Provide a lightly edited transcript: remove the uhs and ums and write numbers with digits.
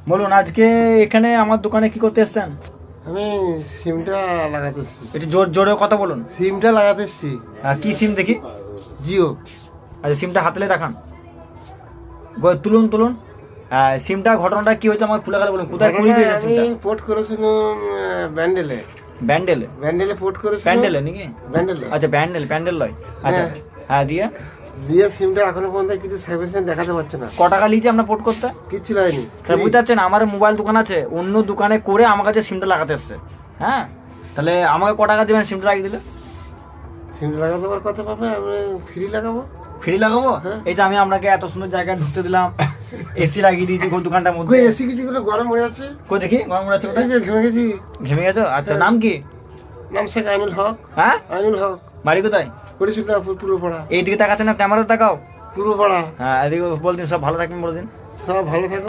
বলুন আজকে এখানে আমার দোকানে কি করতে এসছেন? আমি সিমটা লাগাতে এসছি। একটু জোরে কথা বলুন। সিমটা লাগাতে এসছি। কি সিম দেখি? জিও। আচ্ছা সিমটা হাতলে দেখান, তুলুন তুলুন। সিমটা ঘটনাটা কি হয়েছে আমার খুলে গেলে বলুন, কোথায় কুড়ি পেয়েছেন আমি সিমটা? পোর্ট করেছিলাম ব্যান্ডেলে। ব্যান্ডেলে? ব্যান্ডেলে পোর্ট করেছিলাম। প্যান্ডেলে নাকি? ব্যান্ডেলে। আচ্ছা প্যান্ডেল লয়। আচ্ছা হ্যাঁ। হ্যাঁ দিয়ে দিয়ে সিমটা এখনো পর্যন্ত কিছু সার্ভিসিং দেখাতে পারছে না। ক টাকা লিয়েছে আপনার পোর্ট করতে? কিচ্ছু লাগেনি। তাহলে বুঝতে পারছেন আমার মোবাইল দোকান আছে, অন্য দোকানে করে আমার কাছে সিমটা লাগাতে এসছে। হ্যাঁ তাহলে আমাকে ক টাকা দেবেন সিমটা লাগিয়ে দিলে? সিমটা লাগাতে পার কথা পাবে, আমি ফ্রি লাগাবো। ফ্রি লাগাবো? হ্যাঁ। এই যে আমি আপনাকে এত সুন্দর জায়গায় ঢুকতে দিলাম, এসি লাগিয়ে দিয়েছি দোকানটার মধ্যে। কই এসি কিছু করে গরম হয়ে যাচ্ছে। কই দেখি গরম আছে এই যে ঘেমে গেছি। ঘেমে গেছো? আচ্ছা হ্যাঁ। নাম কি? নাম শেখ আইনুল হক। হ্যাঁ আইনুল হক। বাড়ি কোথায়? করেছিল পুরো পাড়া। এইদিকে তাকাচ্ছেন না, ক্যামেরা তাকাও। পুরো পাড়া। হ্যাঁ এদিকে বল দিন, সব ভালো থাকবেন বলে দিন। সব ভালো থাকো।